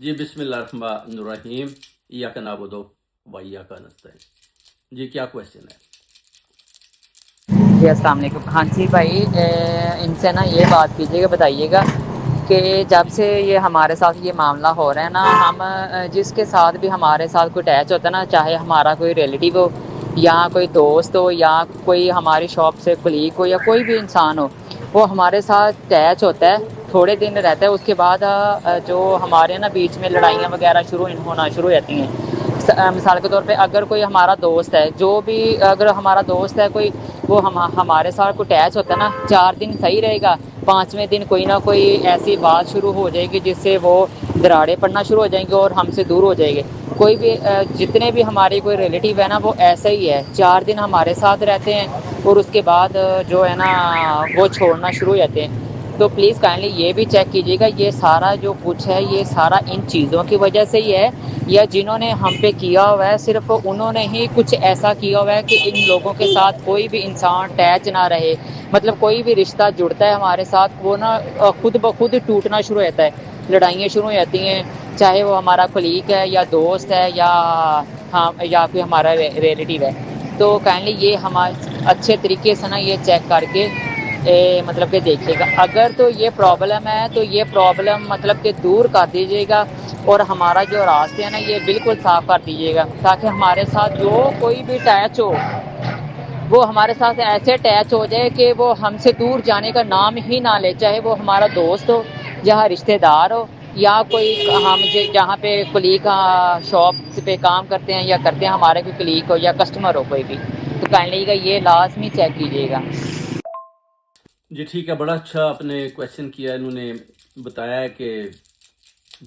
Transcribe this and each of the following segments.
جی بسم اللہ الرحمن الرحیم، ایاک نعبد و ایاک نستعین۔ جی کیا کویشچن ہے؟ جی السلام علیکم۔ ہاں جی بھائی، ان سے نا یہ بات کیجیے گا، بتائیے گا کہ جب سے یہ ہمارے ساتھ یہ معاملہ ہو رہا ہے نا، ہم جس کے ساتھ بھی ہمارے ساتھ کوئی اٹیچ ہوتا ہے نا، چاہے ہمارا کوئی ریلیٹیو ہو یا کوئی دوست ہو یا کوئی ہماری شاپ سے کلیگ ہو یا کوئی بھی انسان ہو، وہ ہمارے ساتھ اٹیچ ہوتا ہے، تھوڑے دن رہتا ہے، اس کے بعد جو ہمارے نا بیچ میں لڑائیاں وغیرہ ہونا شروع ہو جاتی ہیں۔ مثال کے طور پہ اگر کوئی ہمارا دوست ہے، جو بھی اگر ہمارا دوست ہے کوئی، وہ ہمارے ساتھ کوئی اٹیچ ہوتا ہے نا، 4 دن صحیح رہے گا، 5ویں دن کوئی نہ کوئی ایسی بات شروع ہو جائے گی جس سے وہ دراڑیں پڑنا شروع ہو جائیں گے اور ہم سے دور ہو جائے گے۔ کوئی بھی جتنے بھی ہمارے کوئی ریلیٹیو ہے نا، وہ ایسا ہی ہے، 4 دن ہمارے ساتھ رہتے ہیں اور اس کے بعد جو ہے نا وہ چھوڑنا شروع ہو جاتے ہیں۔ تو پلیز کائنڈلی یہ بھی چیک کیجیے گا، یہ سارا جو کچھ ہے یہ سارا ان چیزوں کی وجہ سے ہی ہے، یا جنہوں نے ہم پہ کیا ہوا ہے صرف انہوں نے ہی کچھ ایسا کیا ہوا ہے کہ ان لوگوں کے ساتھ کوئی بھی انسان اٹیچ نہ رہے، مطلب کوئی بھی رشتہ جڑتا ہے ہمارے ساتھ وہ نا خود بخود ٹوٹنا شروع ہوتا ہے، لڑائیاں شروع ہو جاتی ہیں، چاہے وہ ہمارا کلیگ ہے یا دوست ہے یا کوئی ہمارا ریلیٹیو ہے۔ تو کائنڈلی یہ ہم اچھے طریقے سے نا یہ چیک کر کے مطلب کہ دیکھیے گا، اگر تو یہ پرابلم ہے تو یہ پرابلم مطلب کہ دور کر دیجیے گا، اور ہمارا جو راستے ہیں نا یہ بالکل صاف کر دیجیے گا، تاکہ ہمارے ساتھ جو کوئی بھی اٹیچ ہو وہ ہمارے ساتھ ایسے اٹیچ ہو جائے کہ وہ ہم سے دور جانے کا نام ہی نہ لے، چاہے وہ ہمارا دوست ہو یا رشتہ دار ہو یا کوئی ہم جہاں پہ کلیگ شاپ پہ کام کرتے ہیں یا کرتے ہیں ہمارے کوئی کلیگ ہو یا کسٹمر ہو کوئی بھی، تو کائنڈلی کا یہ لازمی چیک کیجیے گا۔ جی ٹھیک ہے، بڑا اچھا آپ نے کویشچن کیا۔ انہوں نے بتایا ہے کہ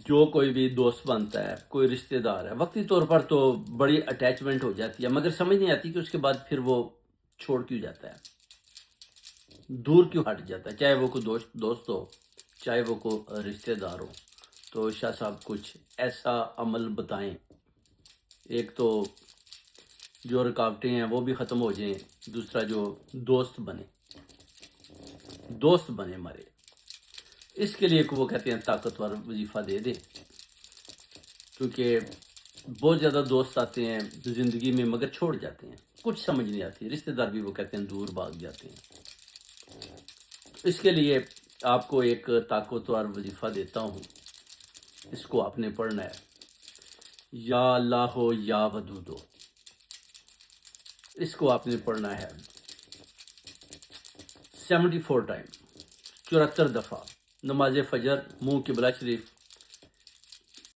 جو کوئی بھی دوست بنتا ہے، کوئی رشتہ دار ہے، وقتی طور پر تو بڑی اٹیچمنٹ ہو جاتی ہے، مگر سمجھ نہیں آتی کہ اس کے بعد پھر وہ چھوڑ کیوں جاتا ہے، دور کیوں ہٹ جاتا ہے، چاہے وہ کوئی دوست ہو، چاہے وہ کوئی رشتہ دار ہو۔ تو شاہ صاحب کچھ ایسا عمل بتائیں، ایک تو جو رکاوٹیں ہیں وہ بھی ختم ہو جائیں، دوسرا جو دوست بنے ہمارے، اس کے لیے وہ کہتے ہیں طاقتور وظیفہ دے دے، کیونکہ بہت زیادہ دوست آتے ہیں زندگی میں مگر چھوڑ جاتے ہیں، کچھ سمجھ نہیں آتی، رشتہ دار بھی وہ کہتے ہیں دور بھاگ جاتے ہیں۔ اس کے لیے آپ کو ایک طاقتور وظیفہ دیتا ہوں، اس کو آپ نے پڑھنا ہے، یا اللہ ہو یا ودود ہو، اس کو آپ نے پڑھنا ہے 74 ٹائم، 74 دفعہ، نماز فجر منہ قبلہ شریف